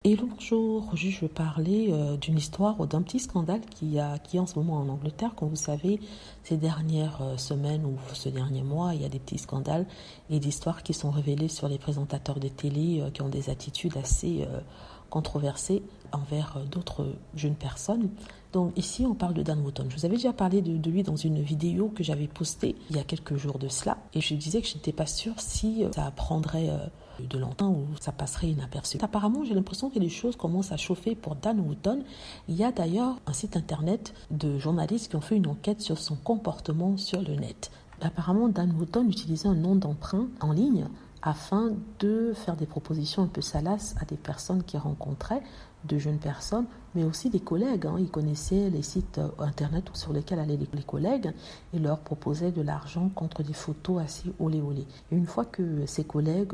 Hello, bonjour. Aujourd'hui, je vais parler d'une histoire ou d'un petit scandale qui est en ce moment en Angleterre. Comme vous savez, ces dernières semaines ou ce dernier mois, il y a des petits scandales et des histoires qui sont révélées sur les présentateurs de télé qui ont des attitudes assez controversées envers d'autres jeunes personnes. Donc ici, on parle de Dan Wootton. Je vous avais déjà parlé de lui dans une vidéo que j'avais postée il y a quelques jours de cela. Et je disais que je n'étais pas sûre si ça prendrait de longtemps ou ça passerait inaperçu. Apparemment, j'ai l'impression que les choses commencent à chauffer pour Dan Wootton. Il y a d'ailleurs un site internet de journalistes qui ont fait une enquête sur son comportement sur le net. Apparemment, Dan Wootton utilisait un nom d'emprunt en ligne afin de faire des propositions un peu salaces à des personnes qu'il rencontrait, de jeunes personnes, mais aussi des collègues. Il connaissait les sites internet sur lesquels allaient les collègues et leur proposait de l'argent contre des photos assez olé olé. Et une fois que ses collègues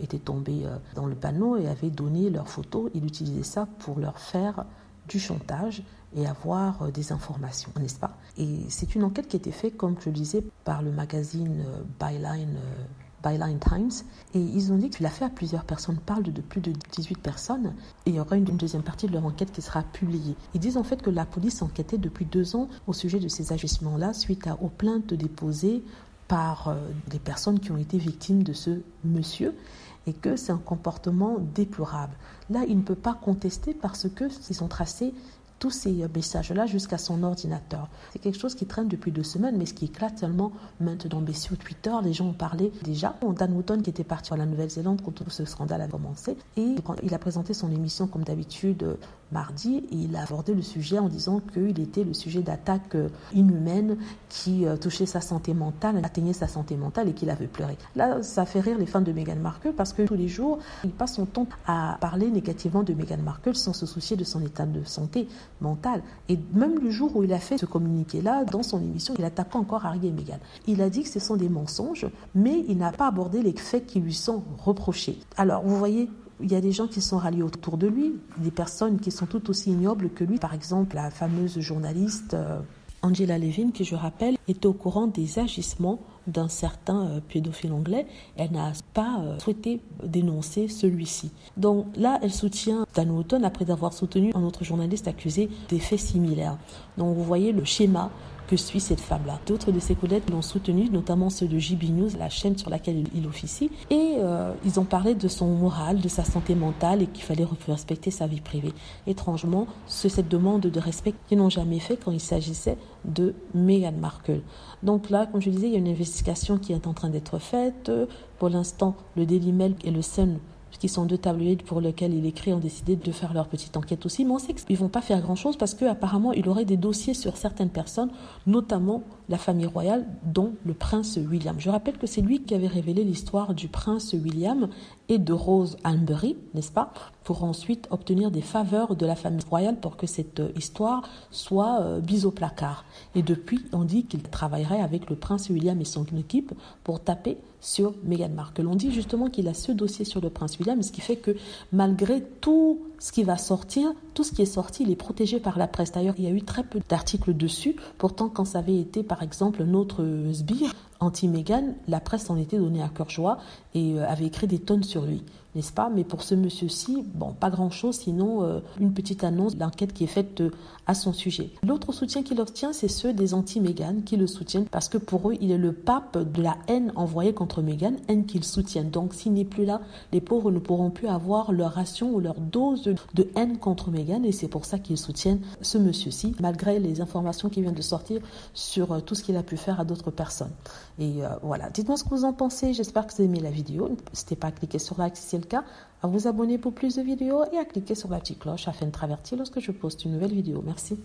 étaient tombés dans le panneau et avaient donné leurs photos, il utilisait ça pour leur faire du chantage et avoir des informations, n'est-ce pas? Et c'est une enquête qui a été faite, comme je le disais, par le magazine Byline Times, et ils ont dit qu'il a fait à plusieurs personnes, parle de plus de 18 personnes, et il y aura une deuxième partie de leur enquête qui sera publiée. Ils disent en fait que la police enquêtait depuis 2 ans au sujet de ces agissements-là suite aux plaintes déposées par des personnes qui ont été victimes de ce monsieur, et que c'est un comportement déplorable. Là, il ne peut pas contester parce qu'ils ont tracé tous ces messages-là jusqu'à son ordinateur. C'est quelque chose qui traîne depuis 2 semaines, mais ce qui éclate seulement maintenant. Mais sur Twitter, les gens ont parlé déjà. Dan Wootton qui était parti à la Nouvelle-Zélande quand tout ce scandale a commencé. Et il a présenté son émission comme d'habitude mardi. Et il a abordé le sujet en disant qu'il était le sujet d'attaques inhumaines qui touchaient sa santé mentale, atteignaient sa santé mentale et qu'il avait pleuré. Là, ça fait rire les fans de Meghan Markle parce que tous les jours, il passe son temps à parler négativement de Meghan Markle sans se soucier de son état de santé mentale. Et même le jour où il a fait ce communiqué-là, dans son émission, il attaque encore Harry et Meghan. Il a dit que ce sont des mensonges, mais il n'a pas abordé les faits qui lui sont reprochés. Alors, vous voyez, il y a des gens qui sont ralliés autour de lui, des personnes qui sont tout aussi ignobles que lui. Par exemple, la fameuse journaliste Angela Levin, qui je rappelle, était au courant des agissements d'un certain pédophile anglais. Elle n'a pas souhaité dénoncer celui-ci. Donc là, elle soutient Dan Wootton après avoir soutenu un autre journaliste accusé des faits similaires. Donc vous voyez le schéma que suit cette femme-là. D'autres de ses collègues l'ont soutenu, notamment ceux de JB News, la chaîne sur laquelle il officie, et ils ont parlé de son moral, de sa santé mentale et qu'il fallait respecter sa vie privée. Étrangement, c'est cette demande de respect qu'ils n'ont jamais fait quand il s'agissait de Meghan Markle. Donc là, comme je disais, il y a une investigation qui est en train d'être faite. Pour l'instant, le Daily Mail et le Sun, qui sont 2 tabloïds pour lesquels il écrit, ont décidé de faire leur petite enquête aussi. Mais on sait qu'ils ne vont pas faire grand-chose parce qu'apparemment, il aurait des dossiers sur certaines personnes, notamment la famille royale, dont le prince William. Je rappelle que c'est lui qui avait révélé l'histoire du prince William et de Rose Ambery, n'est-ce pas, pour ensuite obtenir des faveurs de la famille royale pour que cette histoire soit mise au placard. Et depuis, on dit qu'il travaillerait avec le prince William et son équipe pour taper sur Meghan Markle. On dit justement qu'il a ce dossier sur le prince William, ce qui fait que malgré tout ce qui va sortir, tout ce qui est sorti, il est protégé par la presse. D'ailleurs, il y a eu très peu d'articles dessus. Pourtant, quand ça avait été, par exemple, notre sbire anti-Meghan, la presse en était donnée à cœur joie et avait écrit des tonnes sur lui, n'est-ce pas? Mais pour ce monsieur-ci, bon, pas grand-chose, sinon une petite annonce, l'enquête qui est faite à son sujet. L'autre soutien qu'il obtient, c'est ceux des anti-Meghan qui le soutiennent parce que pour eux, il est le pape de la haine envoyée contre Meghan, haine qu'ils soutiennent. Donc, s'il n'est plus là, les pauvres ne pourront plus avoir leur ration ou leur dose de haine contre Meghan et c'est pour ça qu'ils soutiennent ce monsieur-ci, malgré les informations qui viennent de sortir sur tout ce qu'il a pu faire à d'autres personnes. Et voilà, dites-moi ce que vous en pensez. J'espère que vous avez aimé la vidéo. N'hésitez pas à cliquer sur like si c'est le cas, à vous abonner pour plus de vidéos et à cliquer sur la petite cloche afin de être averti lorsque je poste une nouvelle vidéo. Merci.